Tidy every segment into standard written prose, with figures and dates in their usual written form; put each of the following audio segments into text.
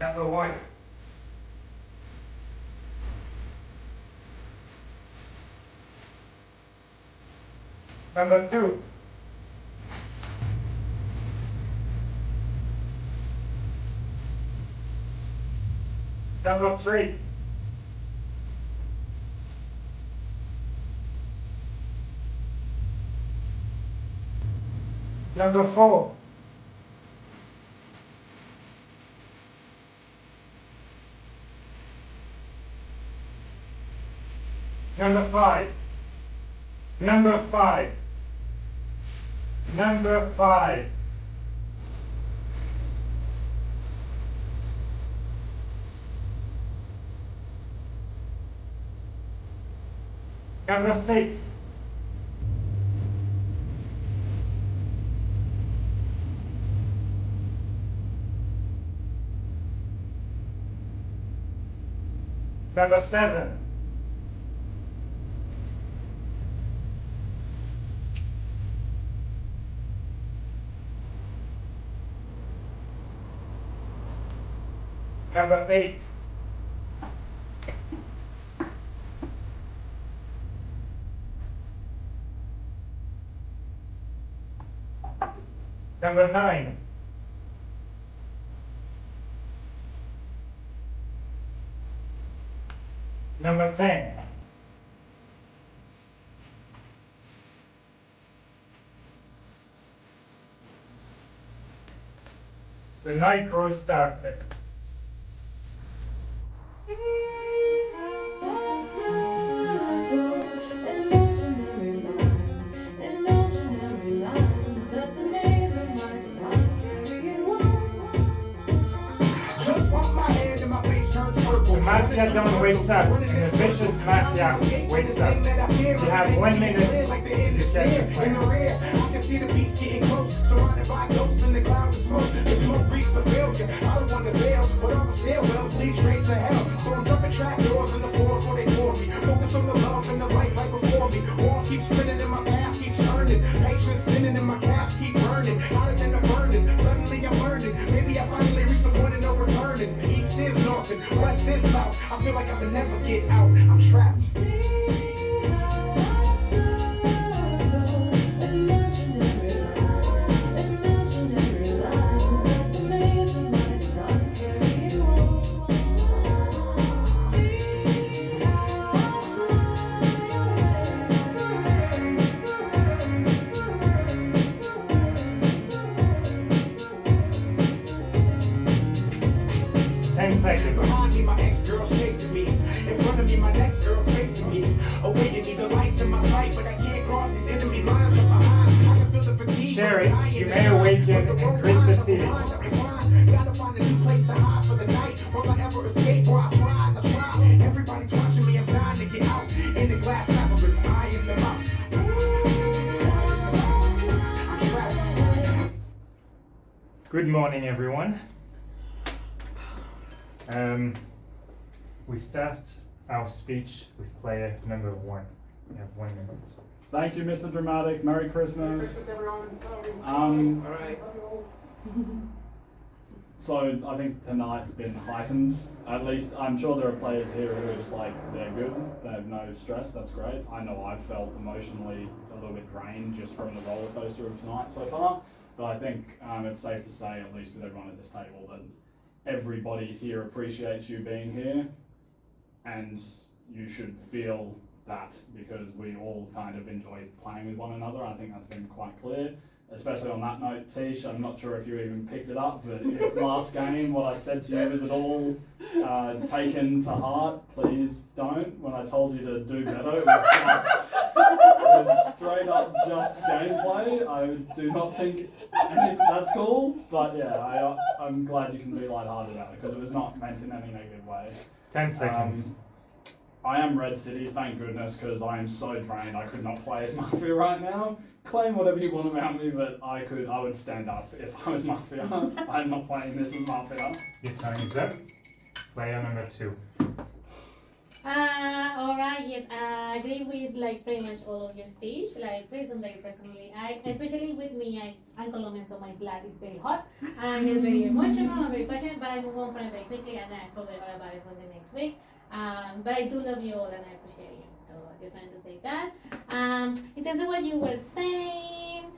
Number 1. Number 2. Number 3. Number 4. Number 5. Number 5. Number 5. Number 6. Number 7. Number 8. Number 9. Number 10. The night grows darker. The Mafia Don wakes up, and the vicious Mafia wakes up. You have 1 minute to set your plan. I can see the beats getting close, surrounded by ghosts in the cloud of smoke. The smoke reeks a failure. I don't want to fail, but all the stairwells lead straight to hell. So I'm jumping trap doors in the floor before they for me. Focus on the love and the light right before me. Walls keep spinning in my path, keeps turning. Patience spinning in my calves, keep burning. Hotter than the burning. Suddenly I'm learning. Maybe I finally reached the point of no returning. East is north and west is south. I feel like I can never get out. I'm trapped. Behind me, my ex-girl's chasing me. In front of me, my next girl's facing me. Awaiting me, the lights in my sight, but I can't cross these enemy lines up behind. I can feel the fatigue. Sherry, you may awaken and greet the city. Gotta find a new place to hide for the night. Will I ever escape or I fly? I try. Everybody's watching me, I'm trying to get out. In the glass labyrinth, I am the mouse. I'm trapped. Good morning, everyone. We start our speech with player number 1. You have 1 minute. Thank you, Mr. Dramatic. Merry Christmas. Everyone. Alright. So I think tonight's been heightened. At least I'm sure there are players here who are just like, they're good, they have no stress, that's great. I know I've felt emotionally a little bit drained just from the roller coaster of tonight so far. But I think it's safe to say, at least with everyone at this table, that everybody here appreciates you being here, and you should feel that because we all kind of enjoy playing with one another. I think that's been quite clear, especially on that note, Tish. I'm not sure if you even picked it up, but if last game what I said to you was at all taken to heart, please don't. When I told you to do better, it was straight up just gameplay. I do not think that's cool, but yeah, I'm glad you can be lighthearted about it because it was not meant in any negative way. 10 seconds. I am Red City, thank goodness, because I am so drained I could not play as Mafia right now. Claim whatever you want about me, but I would stand up if I was Mafia. I'm not playing this as Mafia. Your time is up. Player number 2. All right. Yes, I agree with like pretty much all of your speech. Like, please don't take it personally. I, especially with me, I'm Colombian, so my blood is very hot and it's very emotional. I'm very passionate, but I move on from it very quickly and then I forget all about it for the next week. But I do love you all and I appreciate you. So I just wanted to say that. In terms of what you were saying,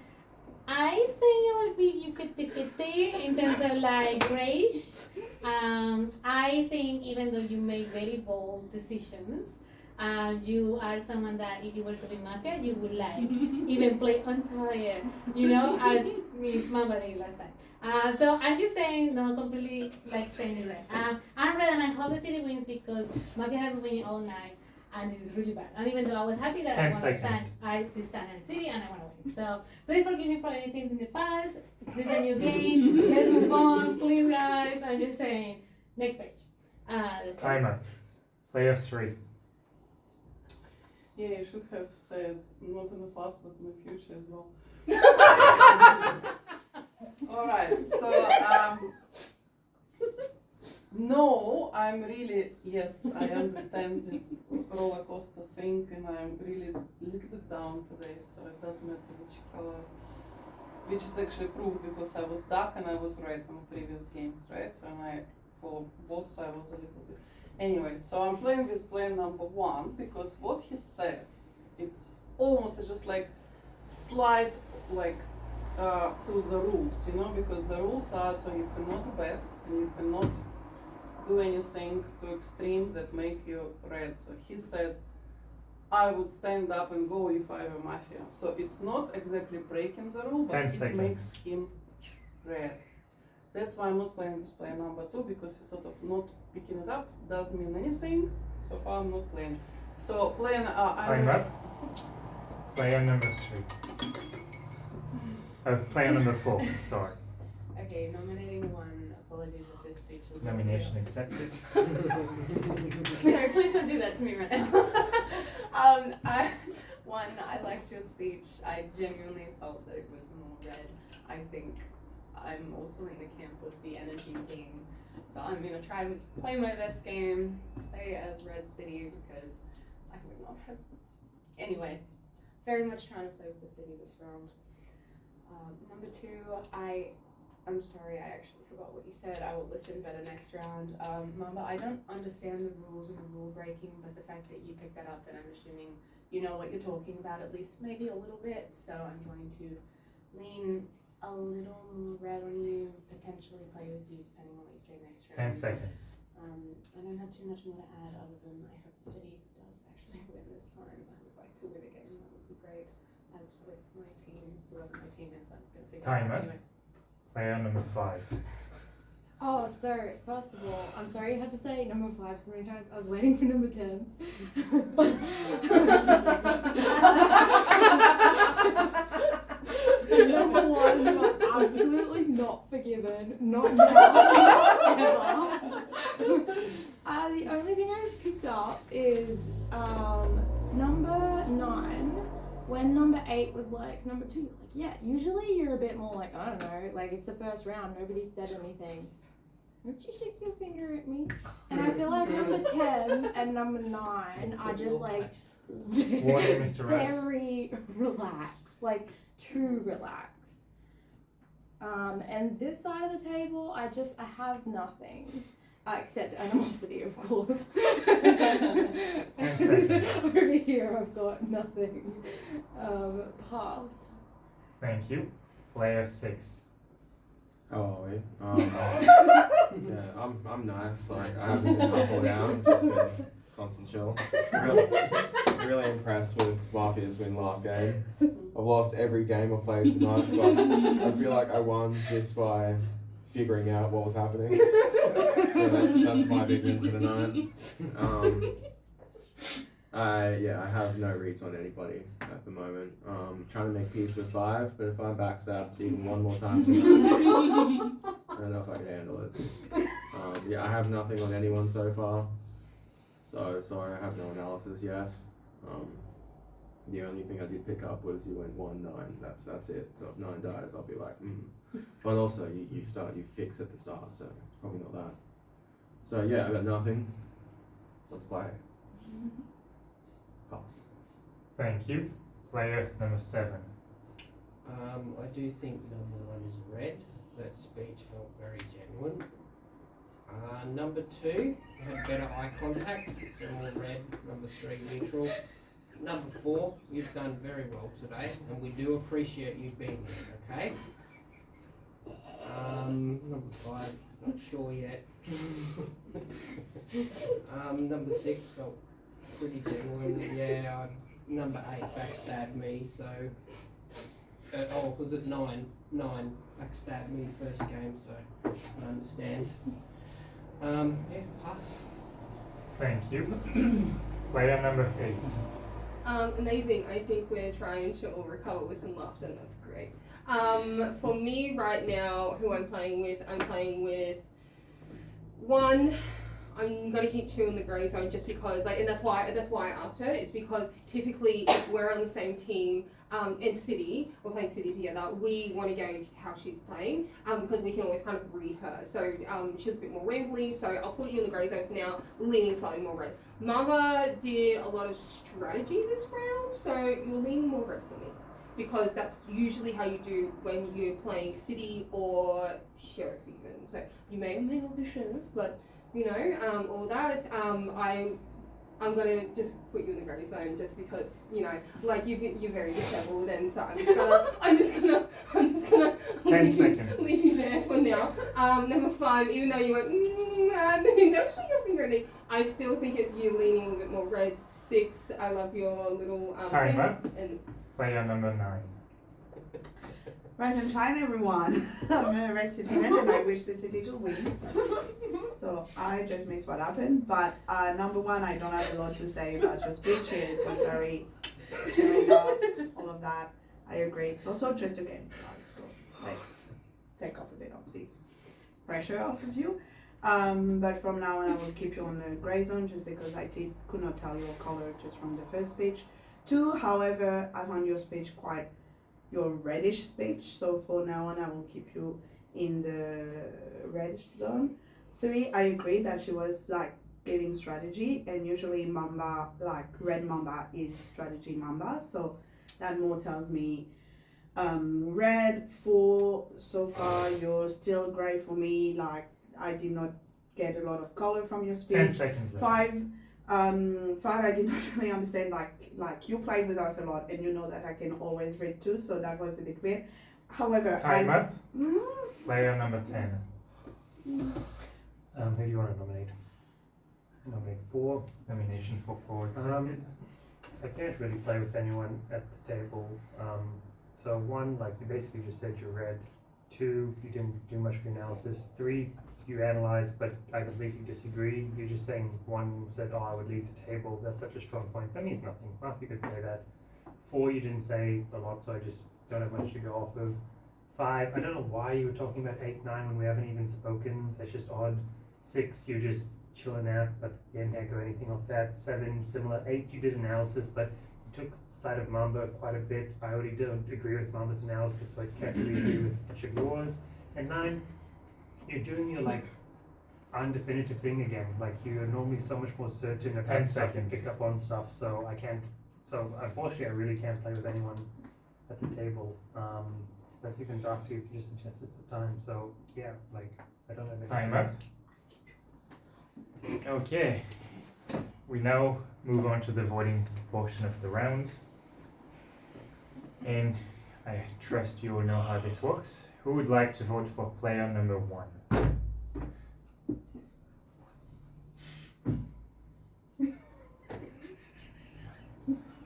I think I will give you 50-50 in terms of like rage. I think even though you make very bold decisions, you are someone that if you were to be mafia, you would like even play on fire, you know, as Miss Mamba did last time. So I'm just saying, no, completely like saying it right. I'm red and I hope the city wins because mafia has been winning all night and this is really bad. And even though I was happy that I 10 won the stand, seconds. I this stand in city and I want to win. So please forgive me for anything in the past. This is a new game. Let's move on, please, guys. I'm just saying. Next page. Timer. Player 3. Yeah, you should have said not in the past but in the future as well. Alright, so no, I'm really, yes, I understand this roller coaster thing and I'm really a little bit down today, so it doesn't matter which color, which is actually proved because I was dark and I was red on previous games, right? So for boss I was a little bit. Anyway, so I'm playing with player number 1 because what he said, it's almost just like slide like to the rules, you know, because the rules are so you cannot bet and you cannot do anything to extreme that make you red. So he said, I would stand up and go if I were mafia. So it's not exactly breaking the rule, but 10 it seconds. makes him red. That's why I'm not playing with player number 2 because he's sort of not picking it up, doesn't mean anything. So far I'm not playing. So playing Time up. Player number 3. Player number 4, sorry. Okay, nominating one. Apologies if this speech was Nomination accepted. Sorry, please don't do that to me right now. I liked your speech. I genuinely felt that it was more red. I think I'm also in the camp of the energy team. So I'm gonna try and play my best game, play as Red City because I would not have. Anyway, very much trying to play with the city this round. Number 2, I'm sorry, I actually forgot what you said. I will listen better next round. Mamba, I don't understand the rules and the rule breaking, but the fact that you picked that up, and I'm assuming you know what you're talking about, at least maybe a little bit. So I'm going to lean a little more red on you, potentially play with you, depending on what you say next 10 round. seconds. I don't have too much more to add other than I hope the city does actually win this time. I would like to win again. That would be great. As with my team, whoever my team is, I'm going to figure Time out up. anyway. Player number 5. Oh, so first of all, I'm sorry you had to say number 5 so many times. I was waiting for number 10. Number 1, you are absolutely not forgiven. Not now. Ever. The only thing I picked up is number 9. When number 8 was like number 2, you're like, yeah, usually you're a bit more like, I don't know, like it's the first round, nobody said anything. Would you shake your finger at me? And I feel like number 10 and number 9 are just like Warning, Mr. Russ. very relaxed, like too relaxed. And this side of the table, I have nothing. Except animosity, of course. 10 seconds. Over here, I've got nothing. Pass. Thank you. Player 6. Oh, wait. Yeah, I'm nice. Like I haven't been up or down. Just been constant chill. Really impressed with Mafia's win last game. I've lost every game I've played tonight, but I feel like I won just by figuring out what was happening. So that's my big win for the night. I have no reads on anybody at the moment. Trying to make peace with 5, but if I'm backstabbed even one more time tonight, I don't know if I can handle it. I have nothing on anyone so far. So sorry, I have no analysis yet. The only thing I did pick up was you went 1-9. That's it. So if 9 dies, I'll be like, But also you fix at the start, so it's probably not that. So yeah, I got nothing. Let's play. Pass. Thank you. Player number 7. I do think number 1 is red. That speech felt very genuine. Number 2 had better eye contact, so more red. Number 3 neutral. Number 4, you've done very well today, and we do appreciate you being here. Okay. Number 5, not sure yet. Number 6 felt pretty genuine. Yeah. Number 8 backstabbed me, so. Was it 9? 9 backstabbed me first game, so I understand. Yeah, pass. Thank you. Player number 8. Amazing. I think we're trying to all recover with some laughter, and that's great. For me right now, who I'm playing with 1. I'm gonna keep 2 in the grey zone just because, and that's why I asked her. It's because typically if we're on the same team in City, we're playing City together, we want to gauge how she's playing because we can always kind of read her. So she's a bit more rambly, so I'll put you in the grey zone for now, leaning slightly more red. Mama did a lot of strategy this round, so you're leaning more red for me because that's usually how you do when you're playing City or Sheriff even. So you may or may not be Sheriff, but you know, all that. I'm gonna just put you in the grey zone just because, you know, like you're very disheveled, and so I'm just gonna 10 seconds. leave you there for now. Number 5, even though you went, don't shoot your finger at me, I still think you're leaning a little bit more red. 6, I love your little Time pen, up. and Player number 9. Rise and shine, everyone. I'm a Red City fan and I wish the City to win. So I just missed what happened. But number 1, I don't have a lot to say about your speech. It was very cheering up, all of that. I agree. It's also just a game start. So let's take off a bit of this pressure off of you. But from now on, I will keep you on the grey zone just because I could not tell your color just from the first speech. 2, however, I found your speech quite your reddish speech, so for now on I will keep you in the reddish zone. 3, I agree that she was like giving strategy, and usually Mamba, like red Mamba is strategy Mamba, so that more tells me red. 4, so far you're still grey for me, like I did not get a lot of color from your speech. 10 seconds left. 5, I did not really understand, like you played with us a lot and you know that I can always read too, so that was a bit weird. However, Time up. Player number 10. Who do you want to nominate? Nominate 4. Nomination for 4 accepted. I can't really play with anyone at the table. So 1, like you basically just said you're red. 2, you didn't do much of your analysis. 3, you analyzed, but I completely disagree. You're just saying 1 said, oh, I would leave the table. That's such a strong point. That means nothing. Well, if you could say that. 4, you didn't say a lot, so I just don't have much to go off of. 5, I don't know why you were talking about 8, 9 when we haven't even spoken. That's just odd. 6, you're just chilling out, but you didn't echo anything off that. 7, similar. 8, you did analysis, but you took side of Mamba quite a bit. I already don't agree with Mamba's analysis, so I can't really agree with much of yours. And 9, you're doing your like undefinitive thing again. Like you're normally so much more certain of 10 stuff and seconds. pick up on stuff. So I can't. So unfortunately, I really can't play with anyone at the table. Unless you can talk to if you just suggest it's the time. So yeah, like I don't have any. Time up. Okay. We now move on to the voting portion of the round. And I trust you will know how this works. Who would like to vote for player number 1?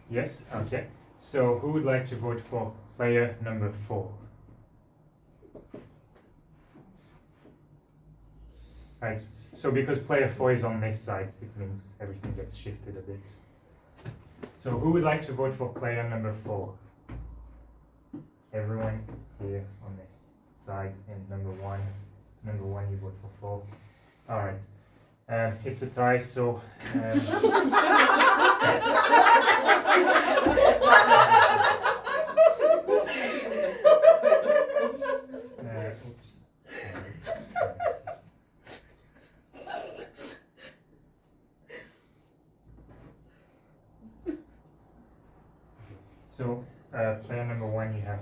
Yes? Okay. So who would like to vote for player number 4? Right, so because player 4 is on this side, it means everything gets shifted a bit. So who would like to vote for player number 4? Everyone here on this side, and number 1 you vote for 4. Alright, it's a tie, so oops.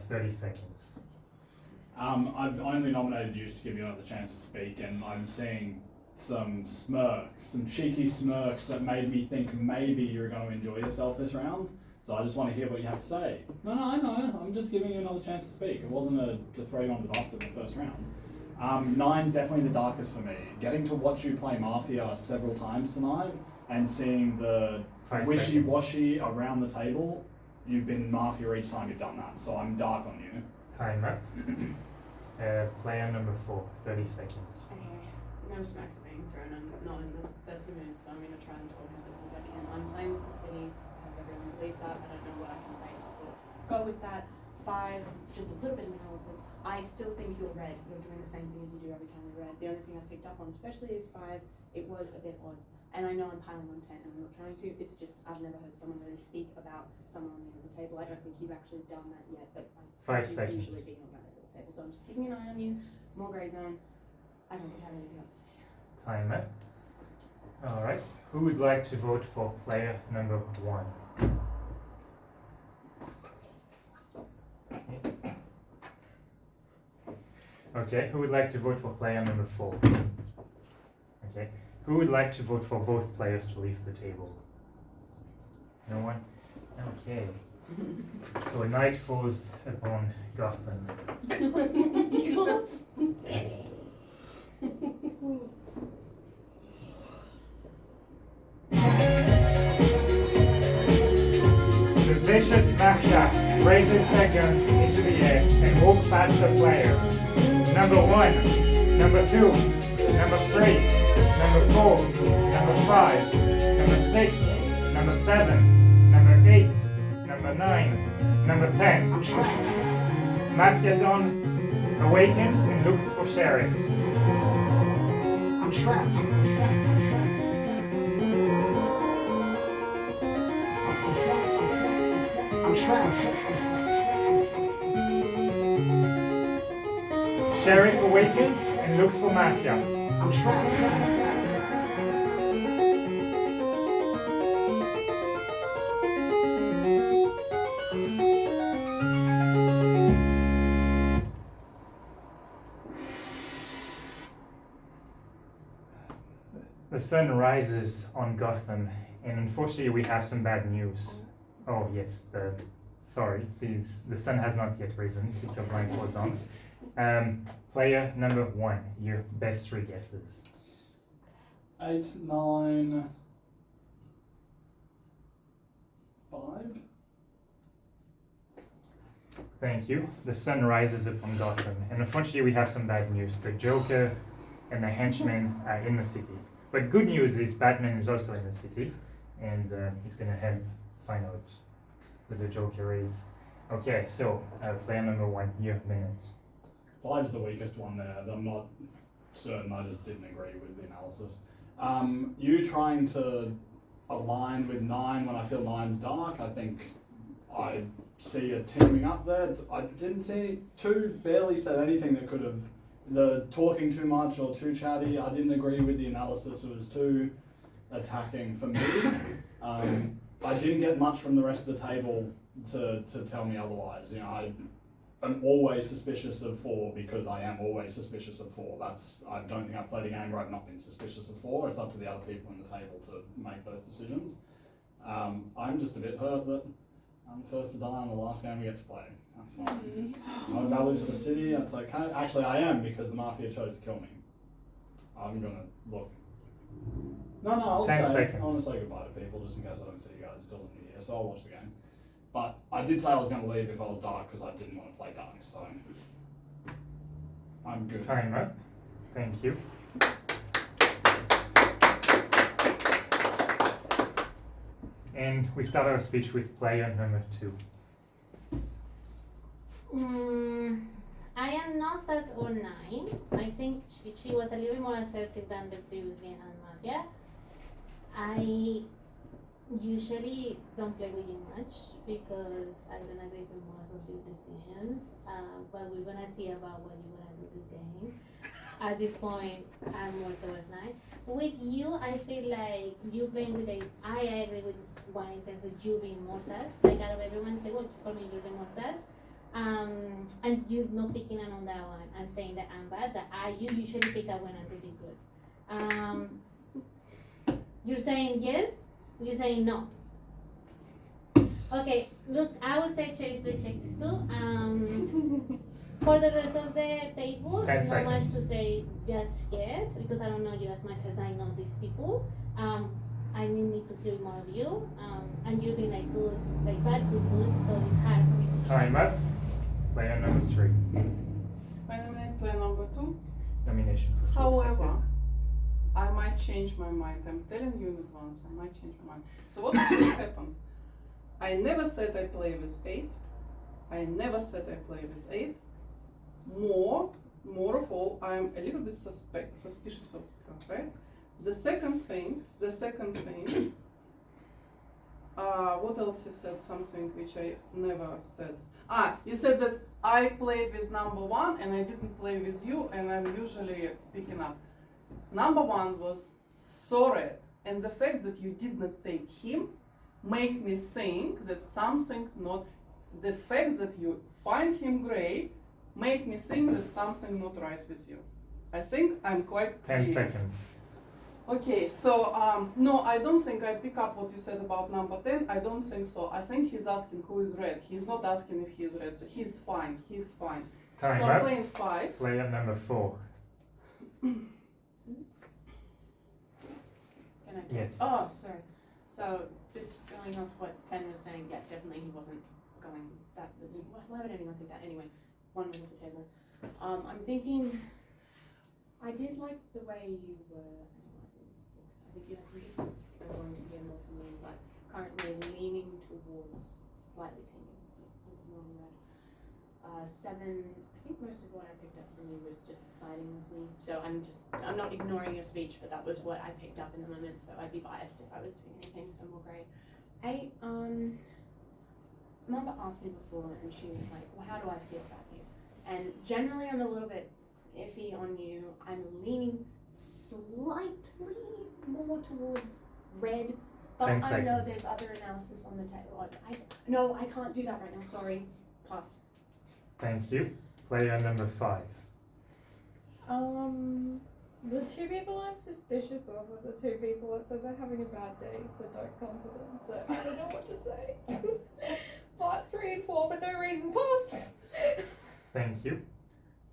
30 seconds. I've only nominated you to give you another chance to speak, and I'm seeing some smirks, some cheeky smirks that made me think maybe you're going to enjoy yourself this round. So I just want to hear what you have to say. No, I know. I'm just giving you another chance to speak. It wasn't to throw you under the bus in the first round. 9's definitely the darkest for me. Getting to watch you play Mafia several times tonight and seeing the 5 wishy-washy around the table, you've been Mafia each time you've done that. So I'm dark on you. Time up. Player number 4, 30 seconds. Okay, no smacks are being thrown. I'm not in the best of moods, so I'm going to try and talk as best as I can. I'm playing with the city. I hope everyone believes that. I don't know what I can say to sort of go with that. 5, just a little bit of analysis. I still think you're red. You're doing the same thing as you do every time you're red. The only thing I picked up on, especially is 5, it was a bit odd. And I know I'm piling on 10 and I'm not trying to. It's just I've never heard someone really speak about someone on the end of the table. I don't think you've actually done that yet, but 5 you've seconds. usually been on that end of the table. So I'm just keeping an eye on you. More grey zone. I don't think I have anything else to say. Time up. Alright. Who would like to vote for player number 1? Okay, who would like to vote for player number 4? Okay, who would like to vote for both players to leave the table? No one? Okay. So a night falls upon Gotham. The vicious Mafia raises their guns into the air and walk past the players. Number 1, number 2, number 3, number 4, number 5, number 6, number 7, number 8, number 9, number 10. Mafia Don awakens and looks for Sheriff. I'm trapped. I'm trapped. Sheriff awakens and looks for Mafia. I'm trapped. The sun rises on Gotham, and unfortunately we have some bad news. Oh yes, sorry, please, the sun has not yet risen, put your blindfolds on. Player number 1, your best 3 guesses. 8, 9, 5. Thank you. The sun rises upon Gotham, and unfortunately we have some bad news. The Joker and the henchmen are in the city. But good news is Batman is also in the city, and he's going to find out what the Joker is. Okay, so player number 1, your minute. 5's the weakest one there. I'm not certain. I just didn't agree with the analysis. You trying to align with 9 when I feel 9's dark. I think I see a teaming up there. I didn't see 2 barely said anything that could have the talking too much or too chatty. I didn't agree with the analysis. It was too attacking for me. I didn't get much from the rest of the table to tell me otherwise. You know, I'm always suspicious of 4 because I am always suspicious of 4. I don't think I've played a game where I've not been suspicious of 4. It's up to the other people in the table to make those decisions. I'm just a bit hurt that I'm the first to die on the last game we get to play. That's fine. No value to the city, that's okay. Actually, I am because the Mafia chose to kill me. I'm gonna look. No, I'll 10 stay. seconds. I want to say goodbye to people just in case I don't see you guys till the new year, so I'll watch the game. But I did say I was going to leave if I was dark because I didn't want to play dark, so I'm good. Time up. Thank you. And we start our speech with player number 2. I am not sus or 9. I think she was a little bit more assertive than the previous game on Mafia. I usually don't play with you much because I don't agree with most of your decisions. But we're gonna see about what you're gonna do this game. At this point, I'm more towards 9. With you, I feel like you playing with I agree with 1 in terms of you being more sus. Like out of everyone, for me, you're the more sus. and you not picking another one and saying that I'm bad, that you usually pick up when I'm really good. You're saying yes, you're saying no. Okay, look, I would say check this too. For the rest of the table, 10 not much seconds. to say just yet because I don't know you as much as I know these people. I will need to hear more of you. And you've been like good, like bad, good, so it's hard for me to Time up. Player number 3. I nominate player number 2. Nomination for 2 However, accepted. I might change my mind. I'm telling you in advance, I might change my mind. So what actually happened? I never said I play with 8. I never said I play with 8. More of all, I'm a little bit suspicious of that, right? The second thing, what else you said? Something which I never said. You said that I played with number 1 and I didn't play with you, and I'm usually picking up. Number 1 was so red, and the fact that you did not take him make me think that something not. The fact that you find him gray make me think that something not right with you. I think I'm quite 10 clear. seconds. Okay, so no, I don't think I pick up what you said about number 10. I don't think so. I think he's asking who is red. He's not asking if he's red, so he's fine. He's fine. Time So I'm up. playing 5. Player number 4. Can I do Yes. Oh, sorry. So, just going off what Ten was saying, yeah, definitely he wasn't going that. Why would anyone think that? Anyway, one was at the table. I'm thinking, I did like the way you were analysing 6. I think you had some good points. I wanted to hear more from you, but currently leaning towards slightly teaming, more on red. 7, I think most of what I picked up from you was just siding with me. So I'm not ignoring your speech, but that was what I picked up in the moment, so I'd be biased if I was doing anything, so more great. 8, Mamba asked me before and she was like, well, how do I feel about you? And generally I'm a little bit iffy on you. I'm leaning slightly more towards red, but 10 I know seconds. there's other analysis on the table. No, I can't do that right now, sorry. Pass. Thank you. Player number 5. The 2 people I'm suspicious of are the 2 people that said they're having a bad day, so don't come for them. So I don't know what to say. But 3 and 4 for no reason, pass. Thank you.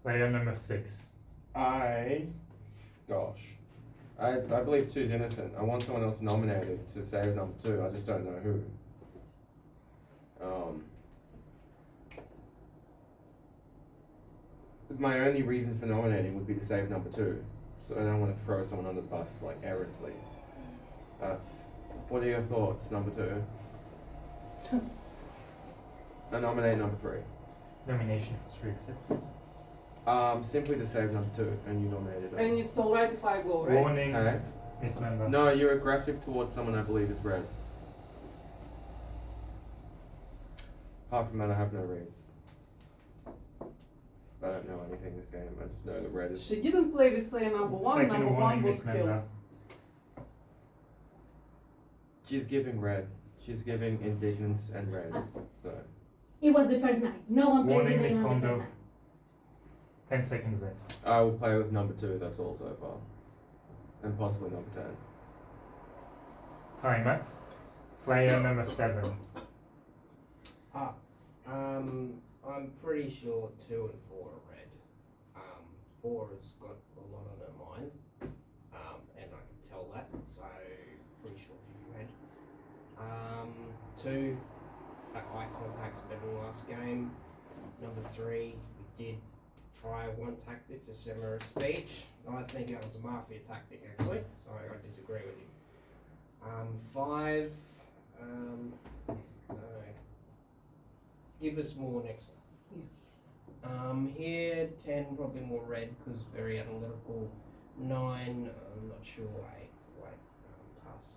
Player number 6. I believe 2's innocent. I want someone else nominated to save number 2. I just don't know who. My only reason for nominating would be to save number 2. So I don't want to throw someone under the bus like errantly. What are your thoughts, number 2? I nominate number 3. Nomination for 3 accepted. Simply to save number 2, and you nominated it. And it's alright if I go, right? Warning, Hey? Miss Member. No, you're aggressive towards someone I believe is red. Apart from that, I have no reads. I don't know anything this game. I just know the red is. She didn't play with player number 1. Second Number 1 warning, was Miss killed. Member. She's giving red. She's giving indignance and red. So. It was the first night. No one played Warning, with Miss anyone the first Kondo. night. 10 seconds left. I will play with number 2. That's all so far, and possibly number 10. Timer. Player number 7. I'm pretty sure 2 and 4 are red. 4 has got a lot on her mind, and I can tell that, so pretty sure she's red. 2, that eye contact's better than last game. Number 3, we did try one tactic to simmer a speech. I think that was a mafia tactic actually, so I disagree with you. 5, give us more next time. Here 10 probably more red because very analytical. 9, I'm not sure. 8, pass.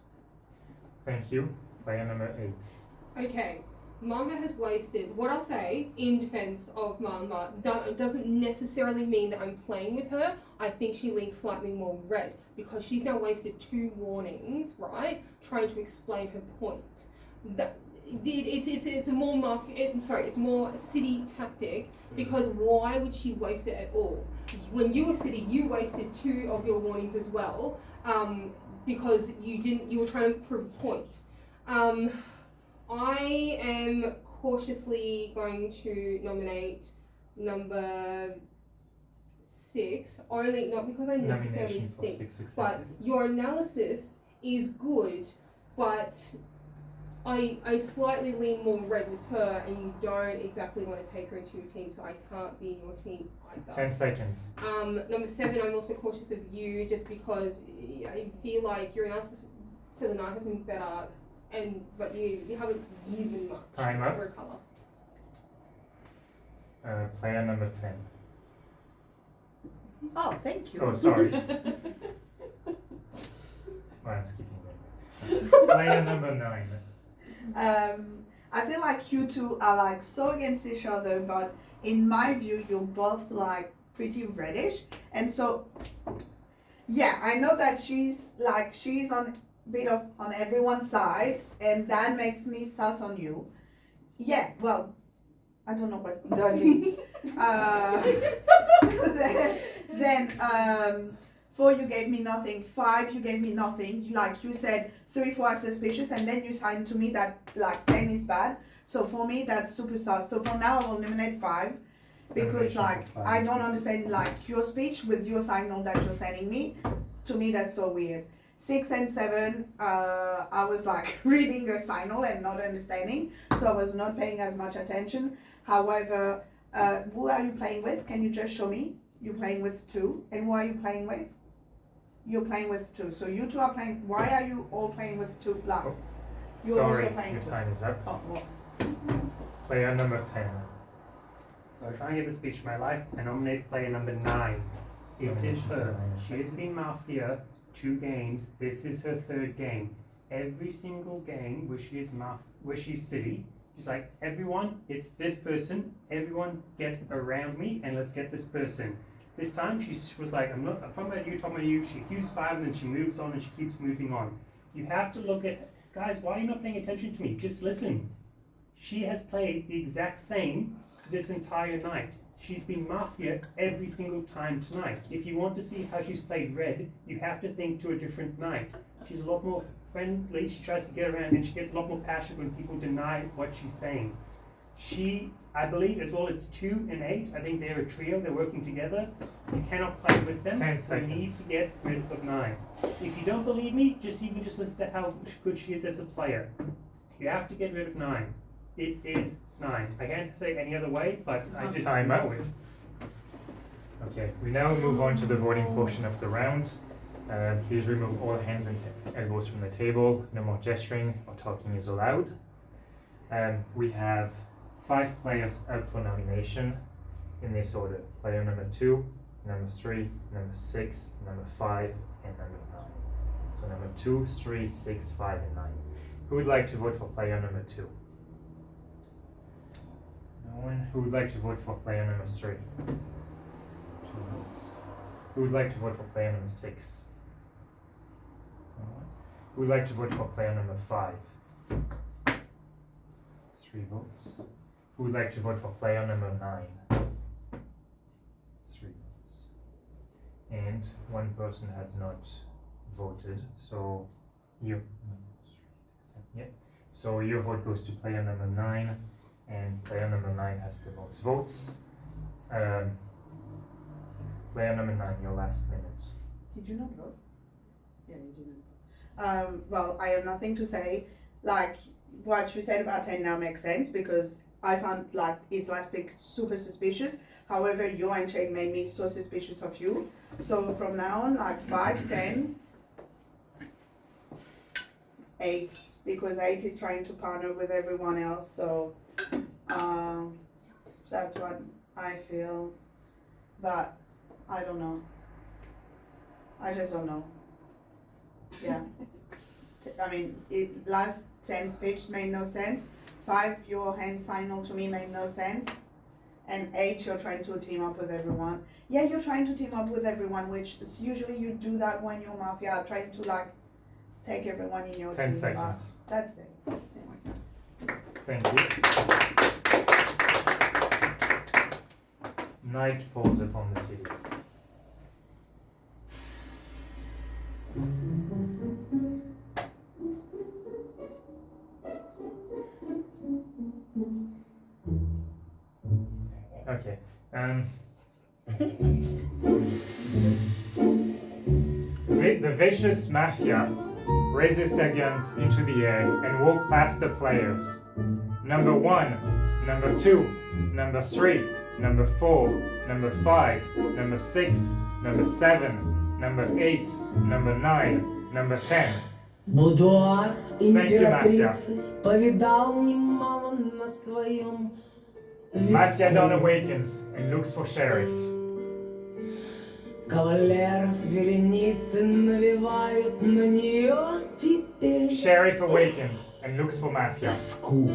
Thank you. Player number 8. Okay, Mamba has wasted. What I'll say in defense of Mamba doesn't necessarily mean that I'm playing with her. I think she leans slightly more red because she's now wasted 2 warnings, right? Trying to explain her point. That it's a more it's more City tactic, because why would she waste it at all? When you were City, you wasted 2 of your warnings as well, because you were trying to prove a point. I am cautiously going to nominate number 6, only not because I necessarily Nomination for think, 6 but accepted. your analysis is good, but I slightly lean more red with her, and you don't exactly want to take her into your team, so I can't be in your team either. 10 seconds. Number 7, I'm also cautious of you, just because I feel like your analysis for the night has been better, but you haven't given much Time up. for a colour. Player number 10. Oh, thank you. Oh, sorry. I'm skipping that. Player number 9. I feel like you two are like so against each other, but in my view, you're both like pretty reddish, and so yeah, I know that she's on bit of on everyone's side, and that makes me sus on you. Yeah, well, I don't know what that means. Then 4, you gave me nothing. 5, you gave me nothing. Like you said, 3, 4 are suspicious, and then you signed to me that like 10 is bad. So for me, that's super sus. So for now, I will nominate 5, because Nomination like for 5. I don't understand like your speech with your signal that you're sending me. To me, that's so weird. 6 and 7, I was like reading your signal and not understanding, so I was not paying as much attention. However, who are you playing with? Can you just show me? You're playing with 2, and who are you playing with? You're playing with 2. So you 2 are playing. Why are you all playing with 2? Like, Oh, you're sorry, also playing your 2. time is up. Oh, well. Player number 10. So I try and give the speech of my life. I nominate player number 9. It is her. She has been Mafia 2 games. This is her 3rd game. Every single game where she's City, she's like, everyone, it's this person. Everyone get around me and let's get this person. This time she was like, I'm talking about you. She accuses 5 and then she moves on and she keeps moving on. You have to look at, guys, why are you not paying attention to me? Just listen. She has played the exact same this entire night. She's been Mafia every single time tonight. If you want to see how she's played Red, you have to think to a different night. She's a lot more friendly, she tries to get around, and she gets a lot more passionate when people deny what she's saying. She, I believe as well, it's 2 and 8. I think they're a trio, they're working together. You cannot play with them. 10 You seconds. need to get rid of 9. If you don't believe me, you can just listen to how good she is as a player. You have to get rid of 9. It is 9. I can't say any other way, but I just Time know up. it. Okay, we now move on to the voting portion of the round. Please remove all hands and elbows from the table. No more gesturing or talking is allowed. We have 5 players up for nomination in this order. Player number 2, number 3, number 6, number 5, and number 9. So number 2, 3, 6, 5, and 9. Who would like to vote for player number 2? No one. Who would like to vote for player number 3? 2 votes. Who would like to vote for player number 6? No one. Who would like to vote for player number 5? 3 votes. Who would like to vote for player number 9? 3 votes. And 1 person has not voted, so you. Yeah. So your vote goes to player number 9, and player number 9 has the most votes. Player number 9, your last minute. Did you not vote? Yeah, you didn't. Well, I have nothing to say. Like, what you said about 10 now makes sense, because I found like his last pick super suspicious. However, your handshake made me so suspicious of you. So from now on, like 5, 10, 8, because 8 is trying to partner with everyone else. So that's what I feel. But I don't know. I just don't know. Yeah. I mean, last 10 speech made no sense. 5, your hand signal to me made no sense. And 8, you're trying to team up with everyone. Yeah, you're trying to team up with everyone, which is usually you do that when you're Mafia, trying to like take everyone in your 10 team. seconds. That's it. Thank you. Night falls upon the city. Okay. The vicious mafia raises their guns into the air and walk past the players. Number 1, number 2, number 3, number 4, number 5, number 6, number 7, number 8, number 9, number 10. Будуар Thank you, Mafia. императрицы повидал немало на своем Mafia Don awakens and looks for Sheriff. Кавалеров вереницы навевают на нее теперь Sheriff awakens and looks for Mafia. тоску.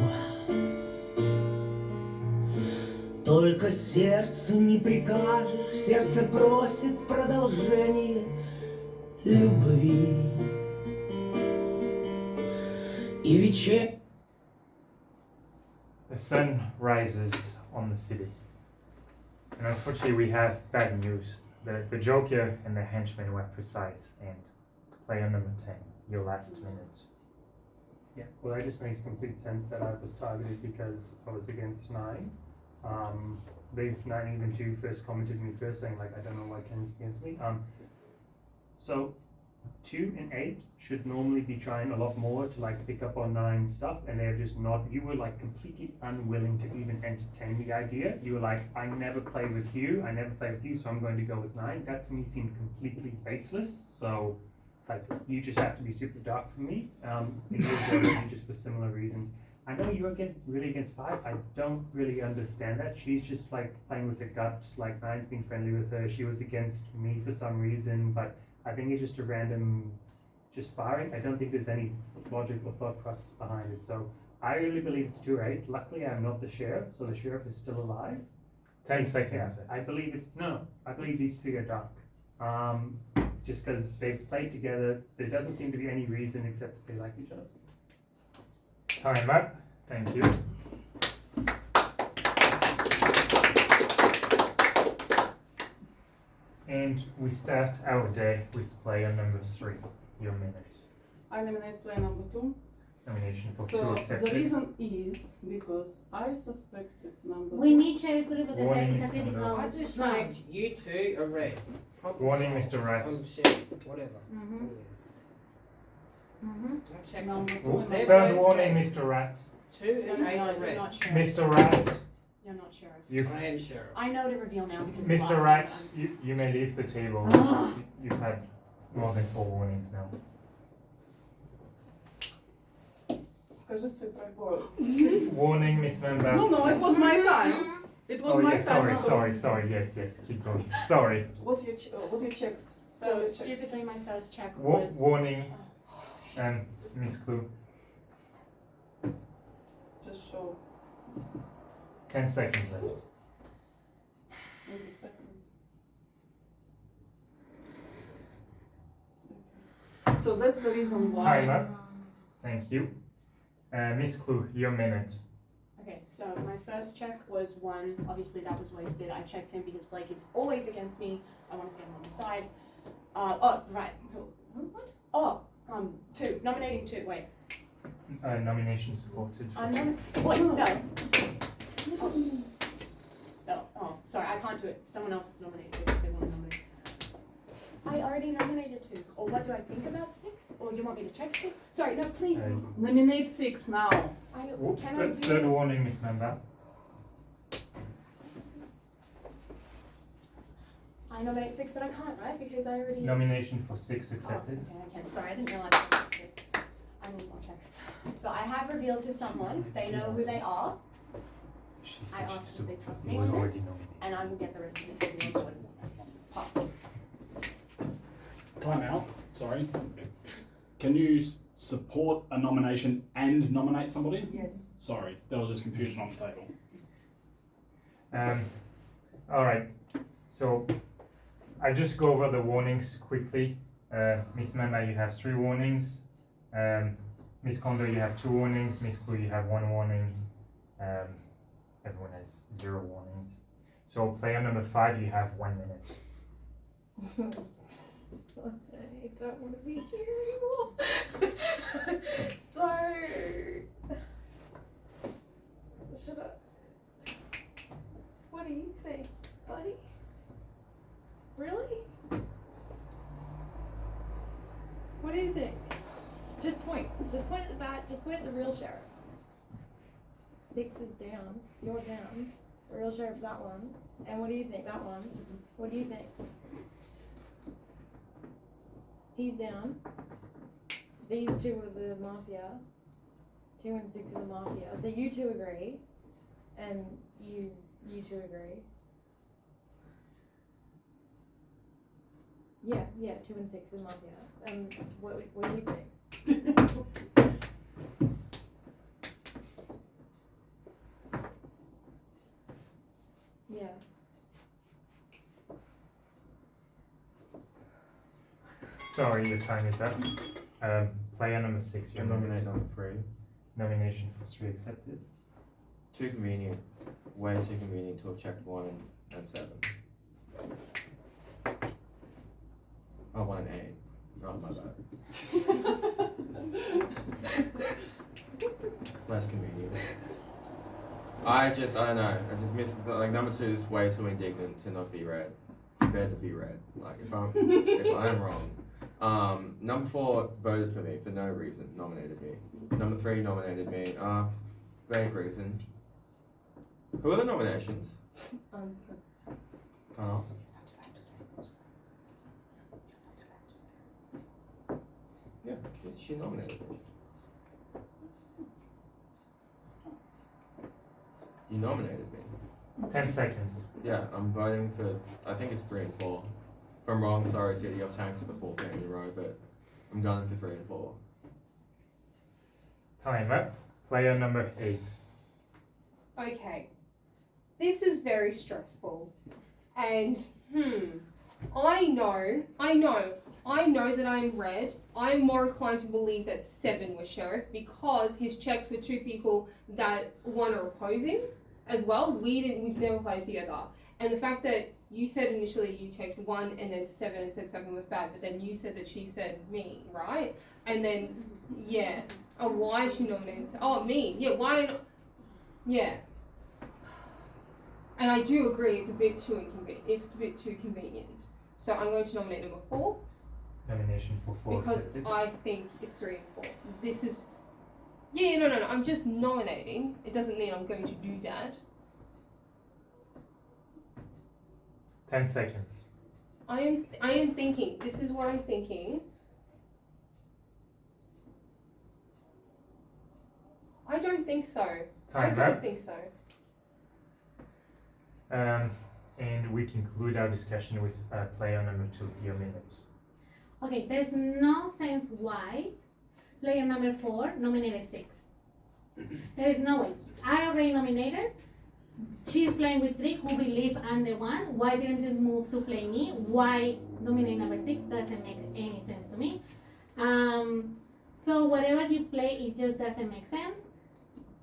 Только сердцу не прикажешь, сердце просит продолжение любви. И вечер The sun rises on the city. And unfortunately we have bad news. The Joker and the henchmen were precise and player number 10, your last minute. Yeah, well, that just makes complete sense that I was targeted because I was against 9. They've 9 even 2 first commented me first saying like, I don't know why Ken's against me. So 2 and 8 should normally be trying a lot more to like pick up on 9 stuff, and they're just not. You were like completely unwilling to even entertain the idea. You were like, I never play with you, so I'm going to go with 9. That for me seemed completely baseless. So like, you just have to be super dark for me. It was really just for similar reasons. I know you're really against 5. I don't really understand that. She's just like playing with her gut. Like 9's been friendly with her. She was against me for some reason, but I think it's just a random, just sparring. I don't think there's any logic or thought process behind it. So I really believe it's 2-8. Luckily, I'm not the sheriff, so the sheriff is still alive. 10 seconds. I believe I believe these 3 are dark. Just because they've played together, there doesn't seem to be any reason except that they like each other. Time up. Thank you. And we start our day with player number 3, your minute. I nominate player number 2. Nomination for 2 So accepted. the reason is because I suspected number We 2. need Sheriff to reveal that Warning, it's a Mr. critical I just strike. named you 2 are red. Problem Warning, solved. Mr. Rat. I'm sheriff, whatever. Mhm. Mhm. I'll check Number on 2 and They're Third both warning, red. Mr. Rat. 2 and 8 are red. not sheriff. Mr. Rat, You're not sheriff. you, I am sheriff. I know to reveal now because Mr. Rat, you may leave the table. Ah. You've had more than 4 warnings now. Скажи свой пробор. Warning, Miss Member. No, it was my time. It was Oh, my yes, time. sorry, yes, keep going. Sorry. What your checks? So Tell your checks. stupidly, my first check was. Warning, Miss Clue. Just show. 10 seconds left. Wait a second. Okay. So that's the reason why. Time up. Thank you. Miss Clue, your minute. Okay, so my first check was 1. Obviously, that was wasted. I checked him because Blake is always against me. I wanted to get him on the side. Right. What? Oh, 2. Nominating 2. Wait. Nomination supported. Wait, no. No. Oh, sorry, I can't do it. Someone else nominated it if they want to nominate. I already nominated 2. Or what do I think about 6? Or you want me to check 6? Sorry, no, please. Nominate 6 now. Can I do Third warning, Miss Member. I nominate 6, but I can't, right? Because I already. Nomination for 6 accepted. Oh, okay, I can. Sorry, I didn't realize. I need more checks. So I have revealed to someone. They know who they are. She I said asked she's if they super- trust he me was on already this, nominated. and I will get the rest of the table on board. Pass. Time out. Sorry. Can you support a nomination and nominate somebody? Yes. Sorry, there was just confusion on the table. All right. So I'll just go over the warnings quickly. Miss Member, you have 3 warnings. Miss Kondo, you have 2 warnings. Miss Clue, you have 1 warning. Everyone has 0 warnings. So player number 5, you have 1 minute. I don't want to be here anymore. So, should I? What do you think, buddy? Really? What do you think? Just point. Just point at the bat. Just point at the real sheriff. 6 is down. You're down. The real sheriff's that one. And what do you think? That one. What do you think? He's down. These 2 are the mafia. 2 and 6 are the mafia. So you 2 agree, and you 2 agree. Yeah, 2 and 6 is mafia. What do you think? Yeah. Sorry, your time is up. Player number 6, You nominate number 3. Nomination for 3 accepted. Too convenient. Way too convenient to have checked 1 and 7. Oh, 1 and 8. Oh, my bad. Less convenient. I don't know. I just miss, like, number 2 is way too indignant to not be read. Better to be read. Like, if I'm wrong. Number 4 voted for me for no reason, nominated me. Number 3 nominated me. Vague reason. Who are the nominations? Can't ask. Yeah, she nominated me. You nominated me. 10 seconds. Yeah, I'm voting for, I think it's 3 and 4. If I'm wrong, sorry, City, I've changed to the 4th game in a row, but I'm going for 3 and 4. Time up. Player number 8. Okay. This is very stressful. And, I know that I'm red. I'm more inclined to believe that 7 was sheriff because his checks were 2 people that 1 are opposing as well. We've never played together. And the fact that you said initially you checked 1 and then 7 and said 7 was bad, but then you said that she said me, right? And then, yeah. Oh, why is she nominated? Oh, me. Yeah, why? Yeah. And I do agree it's a bit too inconvenient. It's a bit too convenient. So I'm going to nominate number 4. Nomination for 4 because accepted. I think it's 3 and 4. This is. Yeah, no. I'm just nominating. It doesn't mean I'm going to do that. 10 seconds. I am thinking. This is what I'm thinking. I don't think so. Time I don't up. think so. And we conclude our discussion with player number 2, your minute. Okay, there's no sense why player number 4 nominated 6. There is no way. I already nominated. She's playing with 3, who believe I'm the one. Why didn't you move to play me? Why nominate number 6? Doesn't make any sense to me. So whatever you play, it just doesn't make sense.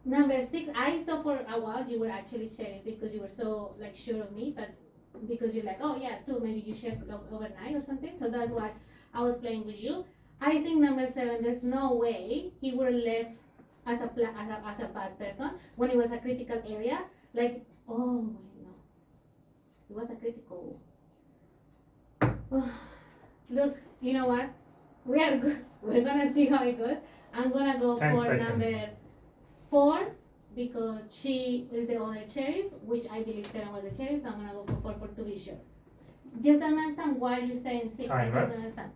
Number 6, I saw for a while you were actually sharing because you were so like sure of me, but because you're like, oh yeah, 2, maybe you shared overnight or something. So that's why I was playing with you. I think number 7, there's no way he would have left as a bad person when it was a critical area. Like, oh wait, no, it was a critical. Look, you know what? We are good. We're gonna see how it goes. I'm gonna go 10 for seconds. number 4 because she is the other sheriff, which I believe 7 was the sheriff. So I'm gonna go for 4 to be sure. Just don't understand why you're saying 6. I Time just up. don't understand.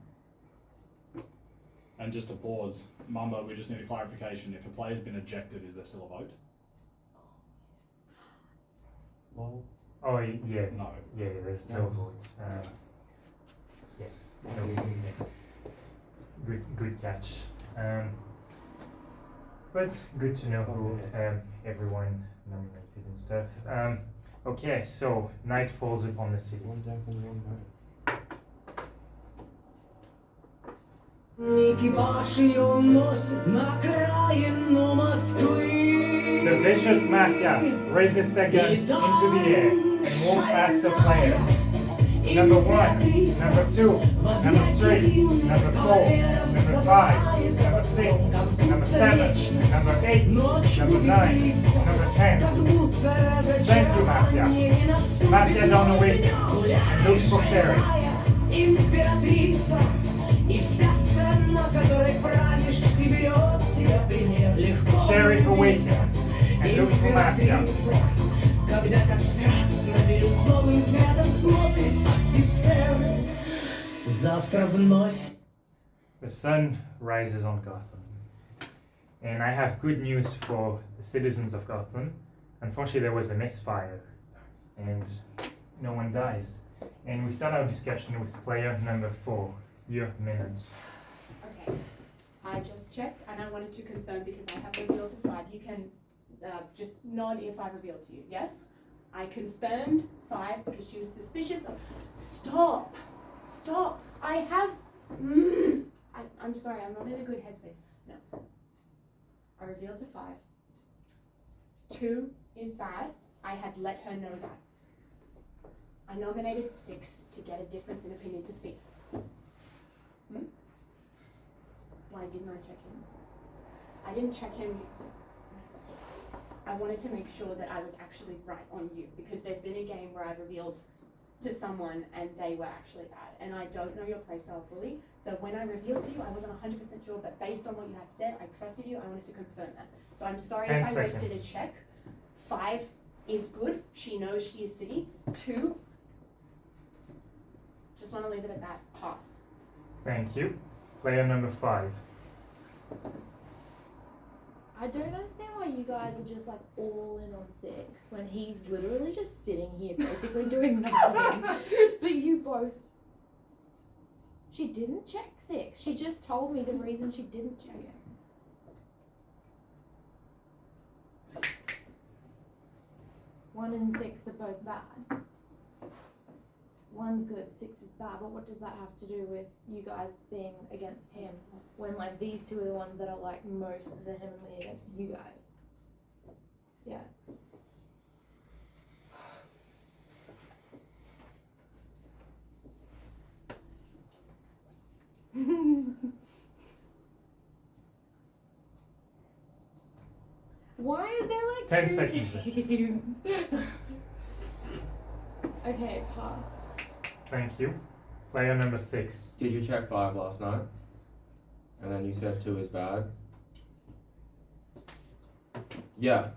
And just to pause, Mamba, we just need a clarification. If a player's been ejected, is there still a vote? Well, Oh, yeah. No. Yeah, there's no Yes. votes. Yeah. No, good catch. But good to know who everyone nominated and stuff. Okay, so night falls upon the city. one down from the wrong vote. Экипаж ее уносит на окраину Москвы. The vicious Mafia raises their guns into the air and walk past the players. Number 1, number 2, number 3, number 4, number 5, number 6, number 7, number 8, number 9, number 10. Thank you, Mafia. Mafia on the weekend and looks for Sherry. Императрица и вся страна, которой правишь, ты берет себя пример легко. Sherry for weekends and looks for Mafia. Когда как страстно бирюзовым взглядом смотрит офицер. Завтра вновь. The sun rises on Gotham. And I have good news for the citizens of Gotham. Unfortunately, there was a misfire and no one dies. And we start our discussion with player number 4, your minute. Okay. I just checked and I wanted to confirm because I have revealed to 5. You can just nod if I reveal to you. Yes? I confirmed 5 because she was suspicious of. Stop! Stop! I have. I'm sorry, I'm not in a good headspace. No. I revealed to 5. 2 is bad. I had let her know that. I nominated 6 to get a difference in opinion to see. Why didn't I check him? I didn't check him. I wanted to make sure that I was actually right on you because there's been a game where I've revealed to someone and they were actually bad. And I don't know your playstyle fully. So when I revealed to you, I wasn't 100% sure, but based on what you had said, I trusted you. I wanted to confirm that. So I'm sorry 10 if I wasted seconds. a check. 5 is good. She knows she is city. 2, just want to leave it at that. Pass. Thank you. Player number 5. I don't understand why you guys are just like all in on 6 when he's literally just sitting here basically doing nothing. But you both. She didn't check 6. She just told me the reason she didn't check it. 1 and 6 are both bad. 1's good, 6 is bad, but what does that have to do with you guys being against him when like these 2 are the ones that are like most vehemently against you guys? Yeah. Why is there like 10 2 seconds. teams? Okay, pass. Thank you. Player number 6. Did you check 5 last night? And then you said 2 is bad? Yeah.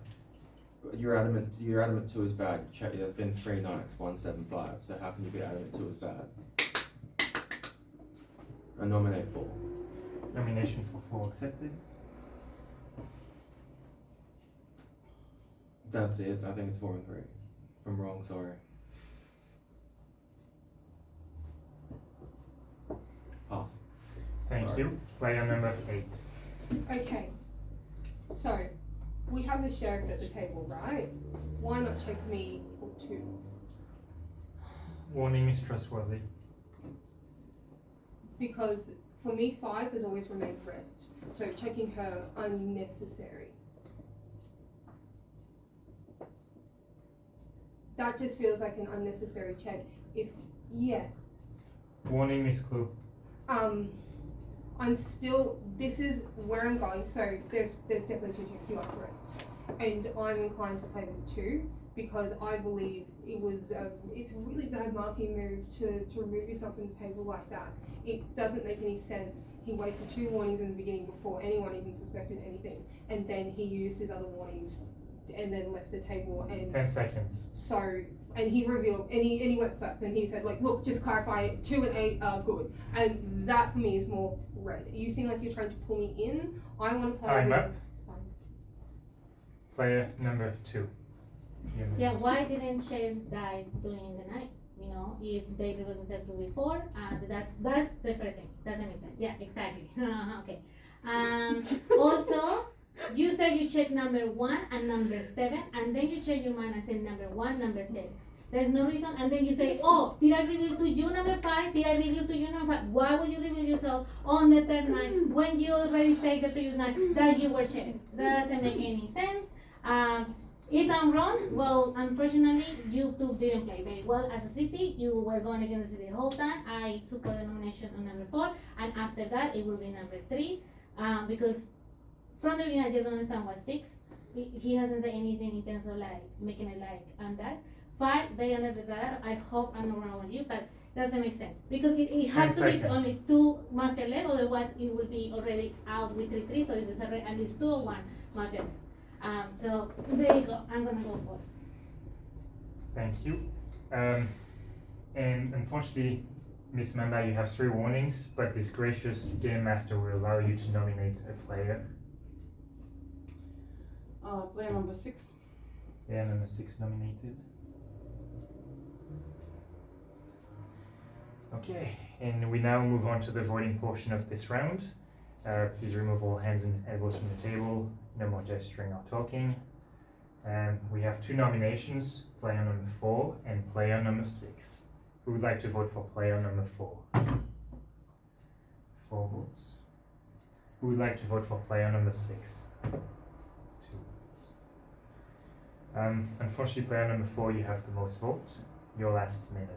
You're adamant 2 is bad. You check, there's been 3 nights, 1, 7, 5. So how can you be adamant 2 is bad? I nominate 4. Nomination for 4 accepted. That's it. I think it's 4 and 3. If I'm wrong, sorry. Pass. Thank Sorry. you. Player number 8. Okay, so we have a sheriff at the table, right? Why not check me or 2? Warning is trustworthy. Because for me, 5 has always remained red. So checking her unnecessary. That just feels like an unnecessary check. Warning is clue. I'm still, this is where I'm going, so there's definitely 2 checks, you are correct. And I'm inclined to play with 2 because I believe it's a really bad mafia move to remove yourself from the table like that. It doesn't make any sense. He wasted 2 warnings in the beginning before anyone even suspected anything, and then he used his other warnings and then left the table and 10 seconds. so, and he revealed, and he went first, and he said, like, look, just clarify, 2 and 8 are good. And that for me is more red. You seem like you're trying to pull me in. I want to play Time with. up. Player number 2. Yeah, why didn't sheriffs die during the night? You know, if they revealed themselves to be 4, that's the first thing. Doesn't make sense. Yeah, exactly. Okay. Also, you said you checked number 1 and number 7, and then you change your mind and said number 1, number 6. There's no reason, and then you say, oh, did I reveal to you number 5? Did I reveal to you number 5? Why would you reveal yourself on the third night when you already said the previous night that you were checked? That doesn't make any sense. If I'm wrong, well, unfortunately, you two didn't play very well as a city. You were going against the city the whole time. I support the nomination on number 4, and after that, it will be number 3, because from the beginning, I just don't understand what 6. He hasn't said anything in terms of like making it like I'm that. 5, very under the radar. I hope I'm not wrong with you, but doesn't make sense because it has 10 to be seconds. only 2 mafia left, otherwise it will be already out with 3-3. So it's already at least 2 or 1 mafia left. So there you go. I'm gonna go for it. Thank you. And unfortunately, Miss Mamba, you have 3 warnings, but this gracious game master will allow you to nominate a player. Player number 6. Yeah, number 6 nominated. Okay, and we now move on to the voting portion of this round. Please remove all hands and elbows from the table. No more gesturing or talking. We have 2 nominations, player number 4 and player number 6. Who would like to vote for player number 4? 4 votes. Who would like to vote for player number 6? 2 votes. Unfortunately, player number 4, you have the most votes. Your last minute.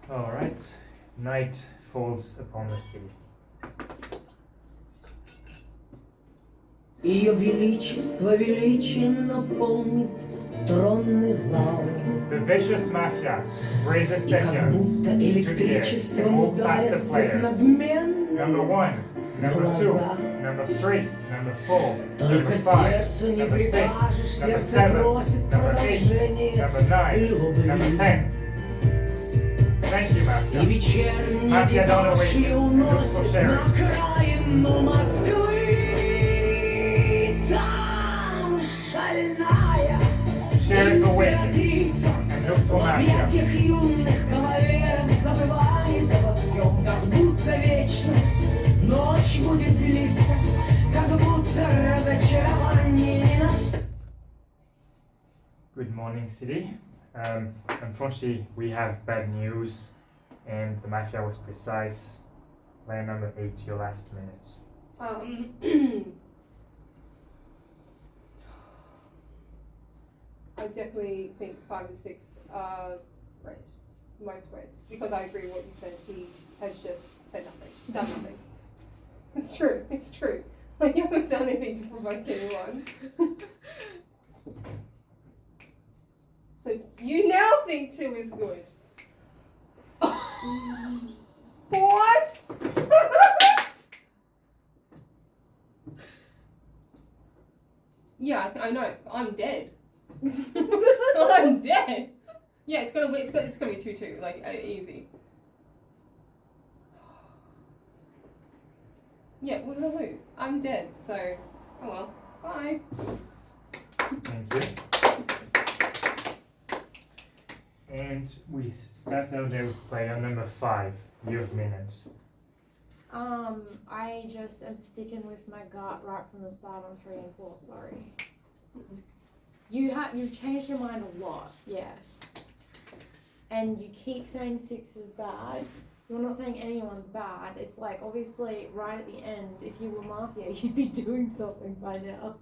All right, night falls upon the sea. Ее величество величенно помнит тронный зал. The vicious mafia raises И their как guns будто to the air and электричеством walk past ударит the всех players. надменно Number 1, number 2, глаза. number 3, number 4, Только number 5, сердцу не number 6, прикажешь, number сердце 7, просит number 8, продолжение number 9, number любви. 10. Thank you, И Mafia. вечерний Mafia don't экипаж ее await уносит for на sharing. окраину Москвы. Там шальная Sharing for win императрица and looks в for Mafia. объятиях юных кавалеров забывает обо всем, как будто вечно ночь будет длиться, как будто разочарование не наступит. Good morning, City. Unfortunately, we have bad news, and the Mafia was precise. Player number 8, your last minute. I definitely think 5 and 6 are red, most red, because I agree with what you said. He has just said nothing, done nothing. It's true. It's true. Like, you haven't done anything to provoke anyone. So you now think 2 is good. What? Yeah, I know. I'm dead. I'm dead. Yeah, it's gonna be 2-2, like easy. Yeah, we're gonna lose. I'm dead. So, oh well. Bye. Thank you. And we start out there with player number 5, your minute. I just am sticking with my gut right from the start on 3 and 4. Sorry. You've changed your mind a lot, yeah. And you keep saying 6 is bad. You're not saying anyone's bad. It's like obviously right at the end, if you were Mafia, you'd be doing something by now.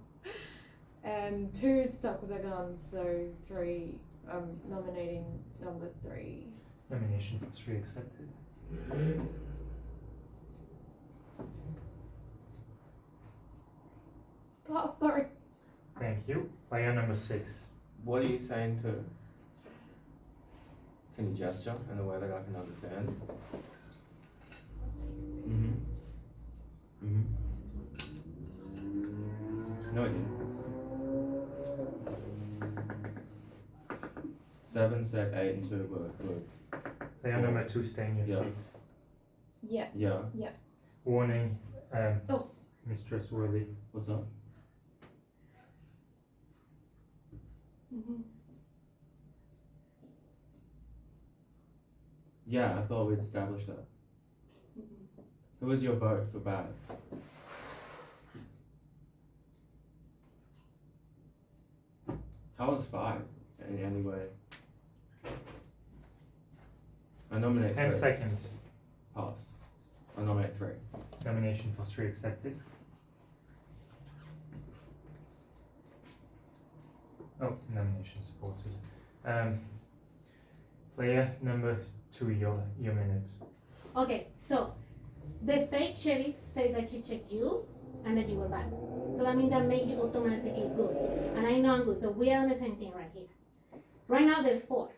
And 2 is stuck with their guns, so 3. I'm nominating number 3. Nomination for 3 accepted. Oh, sorry. Thank you. Player number 6. What are you saying to? Can you gesture in a way that I can understand? No, I didn't. 7 said 8 and 2 were. Player number 2, stay in your Yeah. seat. Yeah. Yeah. Yeah. Warning, Oh. Mistress Worley. What's up? Yeah, I thought we'd established that. Who was your vote for bad? How was 5 in any way? I nominate 10 3. seconds. Pass. I nominate 3. Nomination for 3 accepted. Oh, nomination supported. Player number 2, your minute. Okay, so the fake sheriff said that she checked you and that you were bad. So that means that made you automatically good. And I know I'm good, so we are on the same thing right here. Right now there's 4.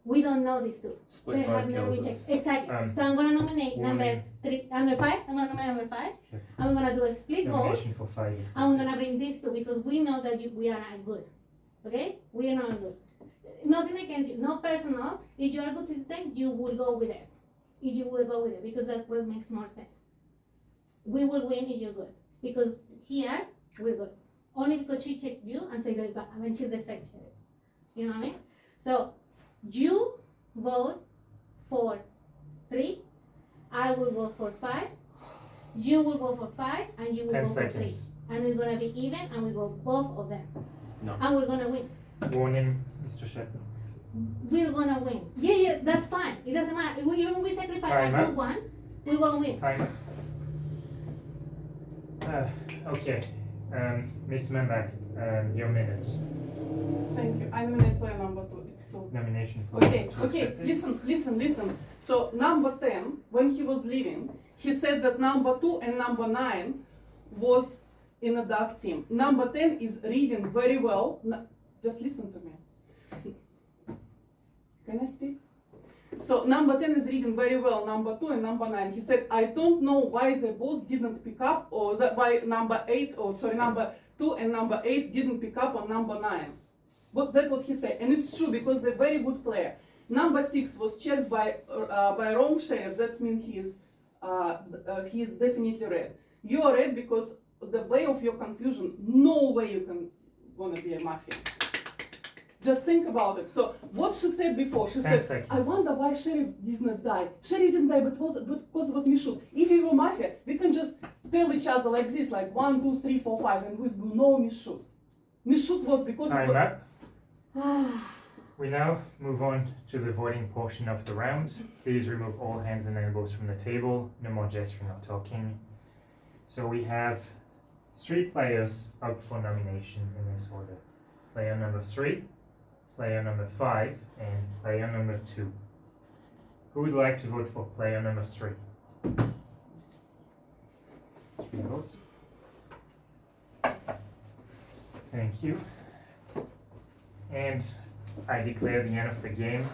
We don't know these 2. Split They vote have never kills been us. checked. Exactly. So I'm gonna nominate number 5. I'm gonna nominate number 5. Sure. And we're gonna do a split vote. Nomination for 5 accepted. And we're gonna bring these 2 because we know that we are not good. Okay? We are not good. Nothing against you, no personal. If you are a good citizen, you will go with it. If you will go with it, because that's what makes more sense. We will win if you're good. Because here, we're good. Only because she checked you and said that it's bad. I mean, she's the fake sheriff. You know what I mean? So, you vote for 3. I will vote for 5. You will vote for 5, and you will 10 vote for 3. seconds. And it's gonna be even, and we go both of them. No. And we're gonna win. Warning, Mr. Shepherd. We're gonna win. Yeah, that's fine. It doesn't matter. Even if we sacrifice Time a up. good one, we're gonna win. Timer. Okay. Miss Membag, your minute. Thank you. I nominate player number 2. It's 2. Nomination for Okay, 2 okay, accepted. listen. So number 10, when he was leaving, he said that number 2 and number 9 was in a dark team. Number 10 is reading very well. Just listen to me. Can I speak? So number 10 is reading very well, number 2 and number 9. He said, I don't know why the boss didn't pick up, or why number 2 and number 8 didn't pick up on number 9. But that's what he said, and it's true because they're very good player. Number 6 was checked by wrong sheriff. That means he is definitely red. You are red because the way of your confusion. No way you can gonna be a mafia. Just think about it. So what she said before, she 10 said, seconds. I wonder why sheriff did not die. Sheriff didn't die, but because it was Michoud. If we were mafia, we can just tell each other like this, like 1, 2, 3, 4, 5, and we will know Michoud. Michoud was because Time it was, up. We now move on to the voting portion of the round. Please remove all hands and elbows from the table. No more gesturing or talking. So we have 3 players up for nomination in this order. Player number 3, player number 5, and player number 2. Who would like to vote for player number 3? 3 votes. Thank you. And I declare the end of the game.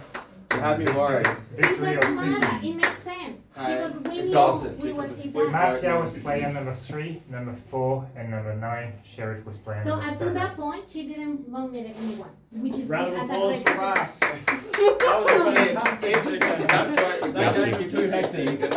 You have me worried. Victory It of doesn't matter. City. It makes sense. Because we It knew doesn't, we because were it's in split that. Mafia was player number 3, number 4, and number 9. Sheriff was player So number up to 7. that point, she didn't nominate anyone, which is Round great of as a applause great for Raf. That was a fantastic. That was That was too hectic.